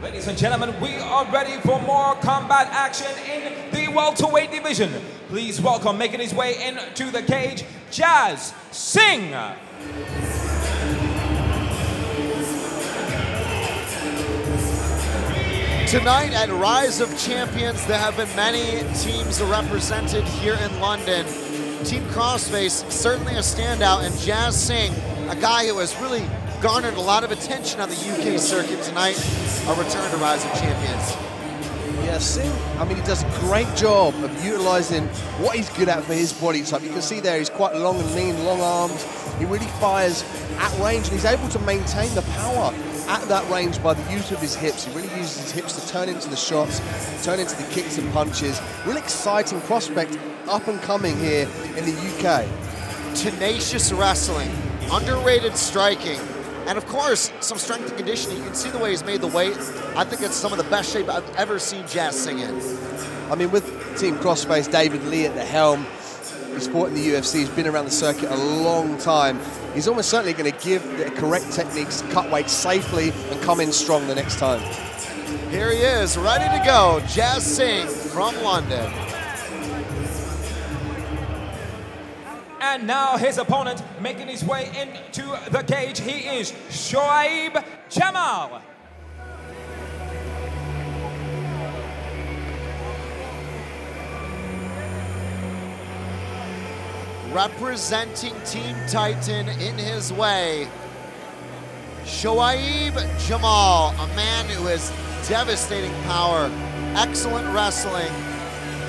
Ladies and gentlemen, we are ready for more combat action in the welterweight division. Please welcome, making his way into the cage, JAZ SINGH. Tonight at Rise of Champions, there have been many teams represented here in London. Team Crossface, certainly a standout, and JAZ SINGH, a guy who has really garnered a lot of attention on the UK circuit tonight, a return to Rise of Champions. Yeah, Singh, I mean, he does a great job of utilizing what he's good at for his body type. You can see there he's quite long and lean, long arms. He really fires at range, and he's able to maintain the power at that range by the use of his hips. He really uses his hips to turn into the shots, turn into the kicks and punches. Real exciting prospect, up and coming here in the UK. Tenacious wrestling, underrated striking, and of course, some strength and conditioning. You can see the way he's made the weight. I think it's some of the best shape I've ever seen JAZ SINGH in. I mean, with Team Crossface, David Lee at the helm, he's fought in the UFC, he's been around the circuit a long time. He's almost certainly going to give the correct techniques, cut weight safely, and come in strong the next time. Here he is, ready to go, JAZ SINGH from London. And now his opponent, making his way into the cage, he is SHOAIB JAMAL. Representing Team Titan in his way, SHOAIB JAMAL, a man who has devastating power, excellent wrestling.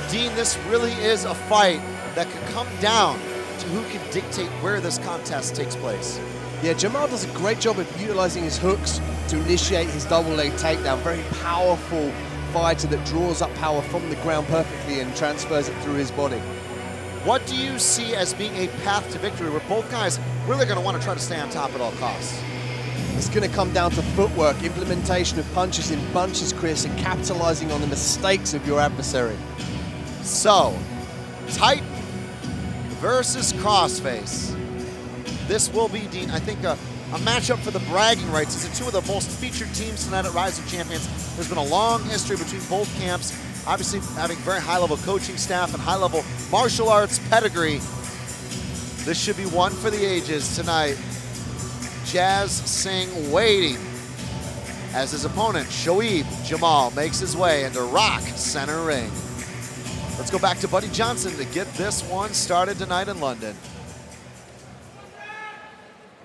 Dean, this really is a fight that could come down to who can dictate where this contest takes place. Yeah, Jamal does a great job of utilizing his hooks to initiate his double leg takedown. Very powerful fighter that draws up power from the ground perfectly and transfers it through his body. What do you see as being a path to victory where both guys really going to want to try to stay on top at all costs? It's going to come down to footwork, implementation of punches in bunches, Chris, and capitalizing on the mistakes of your adversary. So, Titan versus Crossface. This will be, Dean, I think a matchup for the bragging rights. These are two of the most featured teams tonight at Rise of Champions. There's been a long history between both camps, obviously having very high-level coaching staff and high-level martial arts pedigree. This should be one for the ages tonight. JAZ SINGH waiting as his opponent, SHOAIB JAMAL, makes his way into Rock Center Ring. Let's go back to Buddy Johnson to get this one started tonight in London.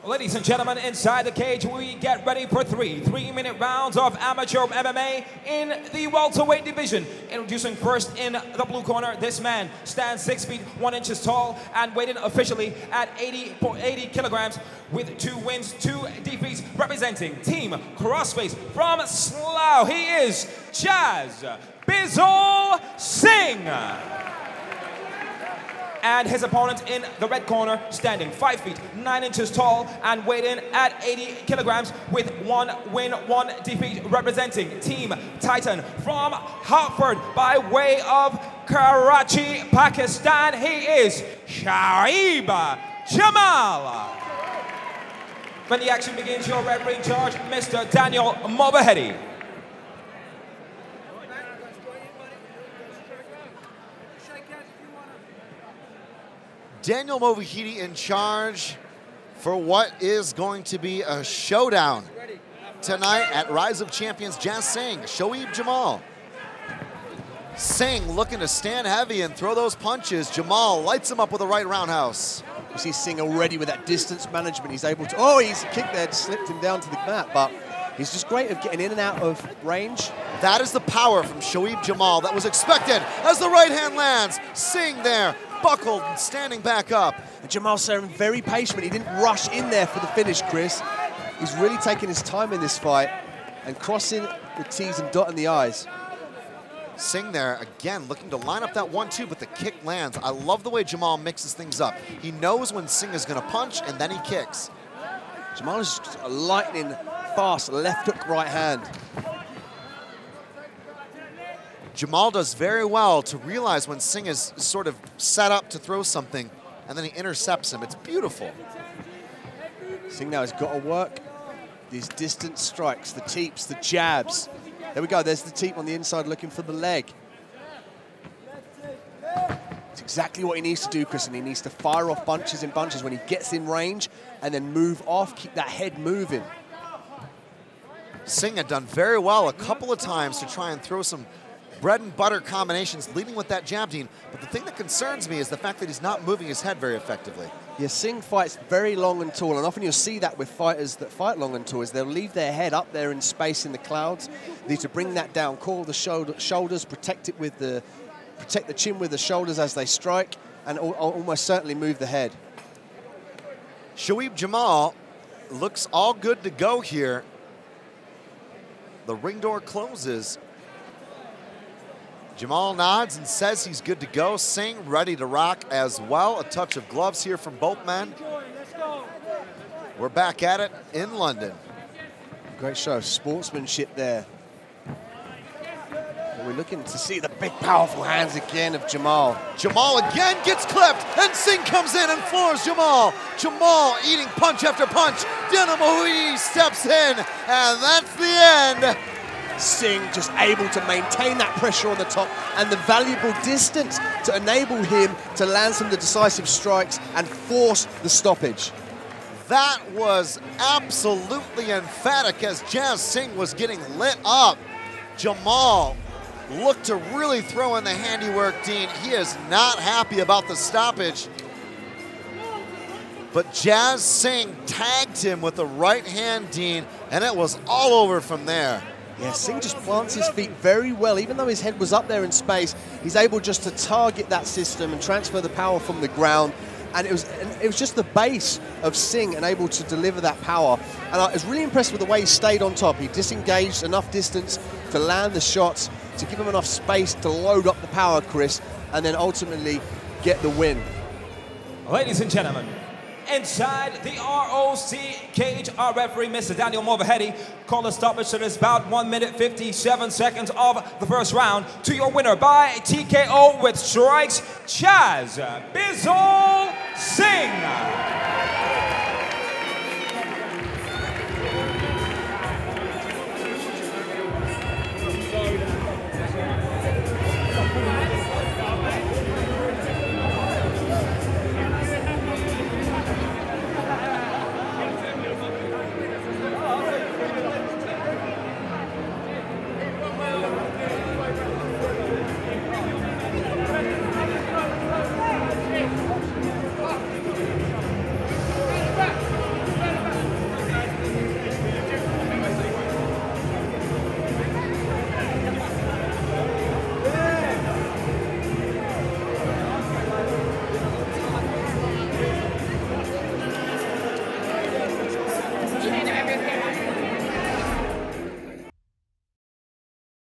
Ladies and gentlemen, inside the cage, we get ready for three-minute rounds of amateur MMA in the welterweight division. Introducing first in the blue corner, this man stands 6 feet 1 inches tall and weighed in officially at 80 kilograms with 2 wins, 2 defeats, representing Team Crossface from Slough. He is JAZ SINGH. And his opponent in the red corner, standing 5 feet 9 inches tall and weighed in at 80 kilograms with 1 win, 1 defeat, representing Team Titan from Hartford by way of Karachi, Pakistan. He is SHOAIB JAMAL. When the action begins, your referee in charge, Mr. Daniel Mulvahedi. Daniel Mulvahedi in charge for what is going to be a showdown tonight at Rise of Champions. JAZ SINGH, SHOAIB JAMAL. Singh looking to stand heavy and throw those punches. Jamal lights him up with a right roundhouse. You see Singh already with that distance management. He's able to, oh, he's kicked there, slipped him down to the mat, but he's just great at getting in and out of range. That is the power from SHOAIB JAMAL that was expected as the right hand lands. Singh there, buckled and standing back up. And Jamal Serin very patient. He didn't rush in there for the finish, Chris. He's really taking his time in this fight and crossing the T's and dotting the I's. Singh there, again, looking to line up that 1-2, but the kick lands. I love the way Jamal mixes things up. He knows when Singh is going to punch, and then he kicks. Jamal is just a lightning fast left hook, right hand. Jamal does very well to realize when Singh is sort of set up to throw something, and then he intercepts him. It's beautiful. Singh now has got to work these distance strikes, the teeps, the jabs. There we go. There's the teep on the inside looking for the leg. It's exactly what he needs to do, Chris, and he needs to fire off bunches in bunches when he gets in range and then move off, keep that head moving. Singh had done very well a couple of times to try and throw some bread and butter combinations, leading with that jab, Dean. But the thing that concerns me is the fact that he's not moving his head very effectively. Yeah, Singh fights very long and tall, and often you'll see that with fighters that fight long and tall, is they'll leave their head up there in space in the clouds. They need to bring that down, call the shoulders, protect the chin with the shoulders as they strike, and almost certainly move the head. SHOAIB JAMAL looks all good to go here. The ring door closes. Jamal nods and says he's good to go. Singh ready to rock as well. A touch of gloves here from both men. We're back at it in London. Great show of sportsmanship there. And we're looking to see the big, powerful hands again of Jamal. Jamal again gets clipped, and Singh comes in and floors Jamal. Jamal eating punch after punch. Dinamo steps in, and that's the end. Singh just able to maintain that pressure on the top and the valuable distance to enable him to land some of the decisive strikes and force the stoppage. That was absolutely emphatic as Jazz Singh was getting lit up. Jamal looked to really throw in the handiwork, Dean. He is not happy about the stoppage. But Jazz Singh tagged him with the right hand, Dean, and it was all over from there. Yeah, Singh just plants his feet very well. Even though his head was up there in space, he's able just to target that system and transfer the power from the ground. And it was just the base of Singh and able to deliver that power. And I was really impressed with the way he stayed on top. He disengaged enough distance to land the shots, to give him enough space to load up the power, Chris, and then ultimately get the win. Ladies and gentlemen, inside the ROC cage, our referee, Mr. Daniel Mulvaheady, called a stoppage to this bout, 1 minute 57 seconds of the first round. To your winner by TKO with strikes, JAZ Singh.